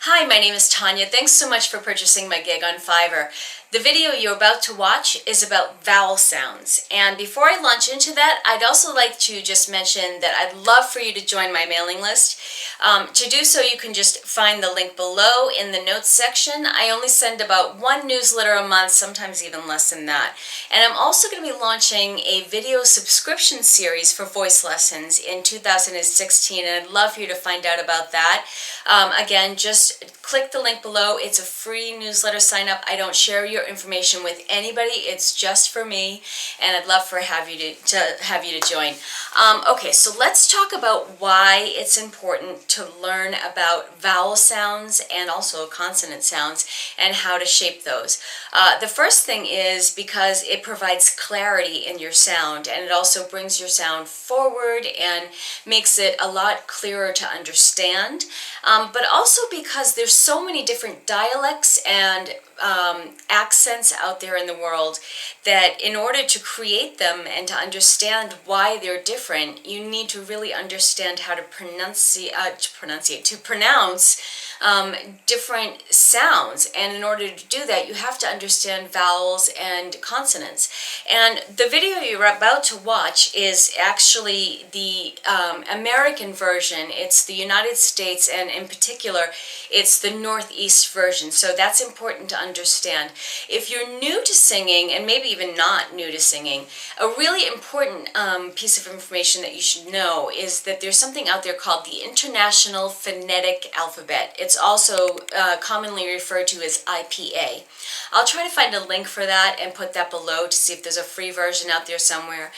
Hi, my name is Taunia. Thanks so much for purchasing my gig on Fiverr. The video you're about to watch is about vowel sounds. And before I launch into that, I'd also like to just mention that I'd love for you to join my mailing list. To do so, you can just find the link below in the notes section. I only send about one newsletter a month, sometimes even less than that. And I'm also going to be launching a video subscription series for voice lessons in 2016, and I'd love for you to find out about that. Again, just click the link below. It's a free newsletter sign up. I don't share your information with anybody. It's just for me, and I'd love for have you to join. Okay, so let's talk about why it's important to learn about vowel sounds and also consonant sounds and how to shape those. The first thing is because it provides clarity in your sound, and it also brings your sound forward and makes it a lot clearer to understand. But also because there's so many different dialects and accents out there in the world that in order to create them and to understand why they're different, you need to really understand how to pronounce different sounds. And in order to do that, you have to understand vowels and consonants. And the video you're about to watch is actually the American version. It's the United States, and in particular, it's the Northeast version. So that's important to understand. If you're new to singing, and maybe even not new to singing, a really important piece of information that you should know is that there's something out there called the International Phonetic Alphabet. It's also commonly referred to as IPA. I'll try to find a link for that and put that below to see if there's a free version out there somewhere.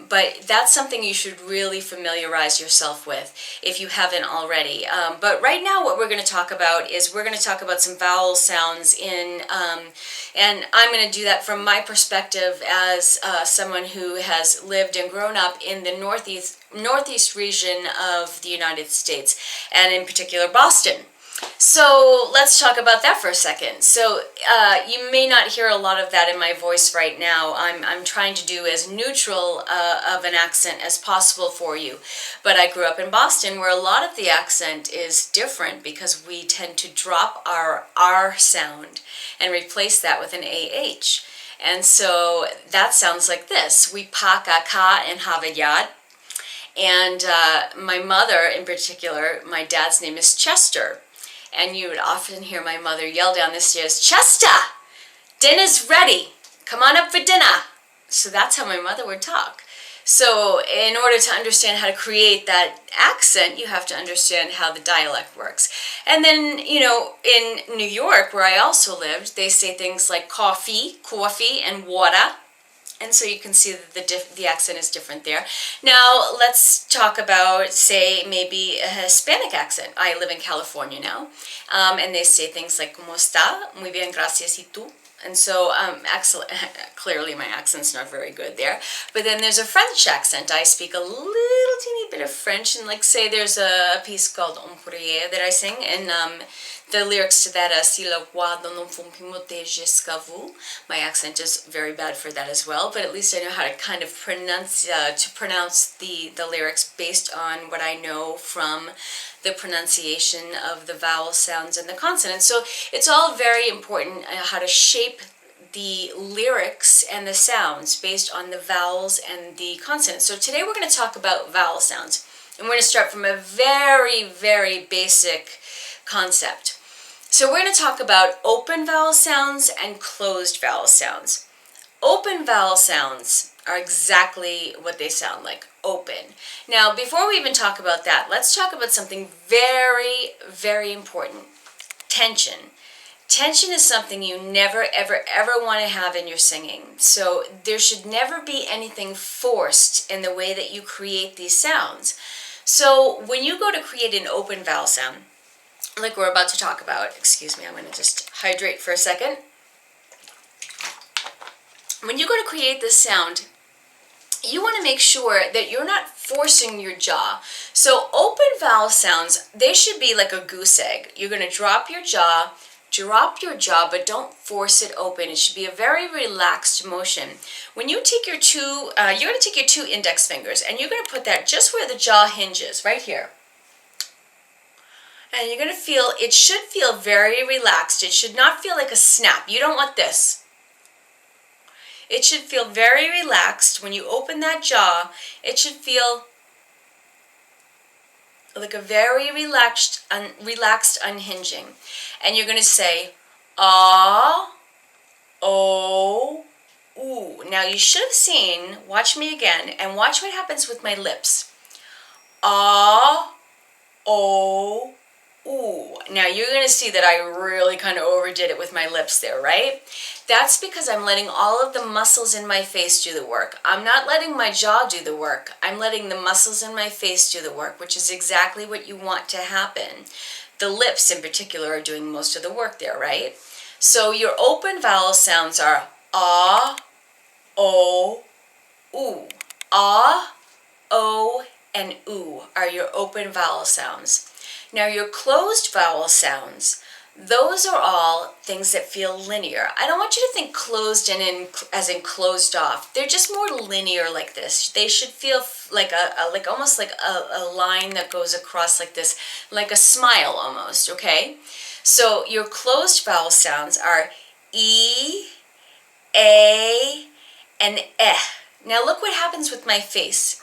But that's something you should really familiarize yourself with if you haven't already. But right now what we're going to talk about is we're going to talk about some vowel sounds and I'm going to do that from my perspective as someone who has lived and grown up in the northeast region of the United States, and in particular Boston. So let's talk about that for a second. So you may not hear a lot of that in my voice right now. I'm trying to do as neutral of an accent as possible for you. But I grew up in Boston, where a lot of the accent is different because we tend to drop our R sound and replace that with an AH. And so that sounds like this. We paka ka and havayad. And my mother in particular, my dad's name is Chester. And you would often hear my mother yell down the stairs, "Chester, dinner's ready. Come on up for dinner." So that's how my mother would talk. So in order to understand how to create that accent, you have to understand how the dialect works. And then, you know, in New York, where I also lived, they say things like coffee, and water. And so you can see that the accent is different there. Now, let's talk about, say, maybe a Hispanic accent. I live in California now, and they say things like, "¿Cómo está? Muy bien, gracias, y tú?" And so, clearly my accent's not very good there. But then there's a French accent. I speak a little teeny bit of French, and like say there's a piece called "On pourrait" that I sing, and the lyrics to that are "Si le roi non font pimoter jusqu'à vous." My accent is very bad for that as well, but at least I know how to kind of pronounce the lyrics based on what I know from the pronunciation of the vowel sounds and the consonants. So it's all very important how to shape the lyrics and the sounds based on the vowels and the consonants. So today we're going to talk about vowel sounds, and we're going to start from a very, very basic concept. So we're going to talk about open vowel sounds and closed vowel sounds. Open vowel sounds are exactly what they sound like, open. Now, before we even talk about that, let's talk about something very, very important. Tension. Tension is something you never, ever, ever want to have in your singing. So there should never be anything forced in the way that you create these sounds. So when you go to create an open vowel sound, like we're about to talk about, excuse me, I'm going to just hydrate for a second. When you go to create this sound, you want to make sure that you're not forcing your jaw. So open vowel sounds, they should be like a goose egg. You're going to drop your jaw, but don't force it open. It should be a very relaxed motion. When you take your you're going to take your two index fingers, and you're going to put that just where the jaw hinges, right here. And you're going to feel, it should feel very relaxed. It should not feel like a snap. You don't want this. It should feel very relaxed. When you open that jaw, it should feel like a very relaxed unhinging. And you're going to say, ah, oh, ooh. Now you should have seen, watch me again, and watch what happens with my lips. Ah, oh, ooh. Now you're going to see that I really kind of overdid it with my lips there, right? That's because I'm letting all of the muscles in my face do the work. I'm not letting my jaw do the work. I'm letting the muscles in my face do the work, which is exactly what you want to happen. The lips in particular are doing most of the work there, right? So your open vowel sounds are ah, oh, ooh. Ah, oh, and ooh are your open vowel sounds. Now your closed vowel sounds, those are all things that feel linear. I don't want you to think closed and as in closed off. They're just more linear like this. They should feel like like almost like a line that goes across like this, like a smile almost, okay? So your closed vowel sounds are E, A, and eh. Now look what happens with my face.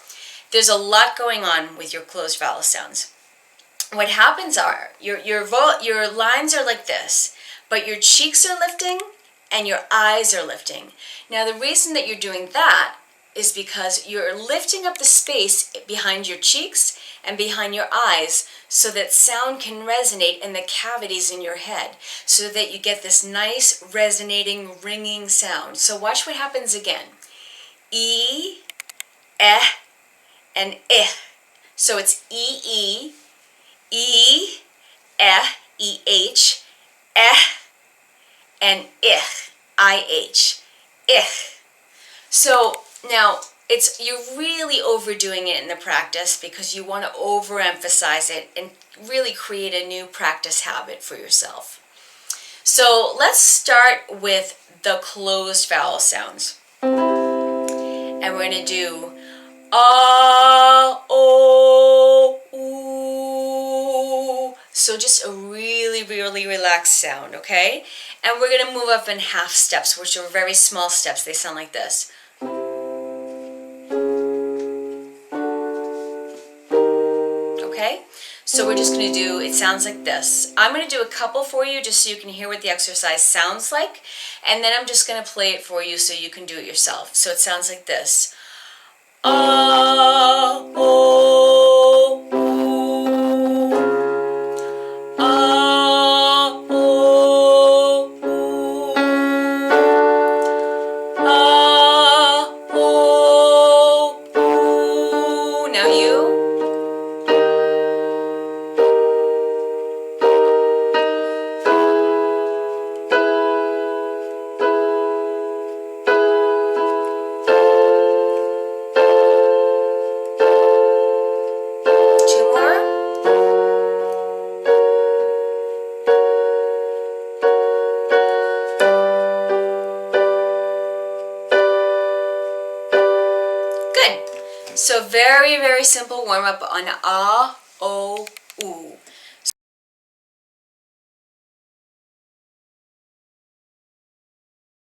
There's a lot going on with your closed vowel sounds. What happens are your lines are like this, but your cheeks are lifting and your eyes are lifting. Now the reason that you're doing that is because you're lifting up the space behind your cheeks and behind your eyes so that sound can resonate in the cavities in your head, so that you get this nice resonating ringing sound. So watch what happens again. E, eh, and eh. So it's E, E, eh, E-H, eh, and ich, I-H, ich. So now you're really overdoing it in the practice because you want to overemphasize it and really create a new practice habit for yourself. So let's start with the closed vowel sounds. And we're going to do ah, oh, ooh. So just a really, really relaxed sound, okay? And we're going to move up in half steps, which are very small steps. They sound like this. Okay? So we're just going to do, it sounds like this. I'm going to do a couple for you just so you can hear what the exercise sounds like. And then I'm just going to play it for you so you can do it yourself. So it sounds like this. Ah, oh, ooh. Ah, oh, ooh. Ah, oh, ooh. Now you. So very, very simple warm-up on ah, oh, ooh.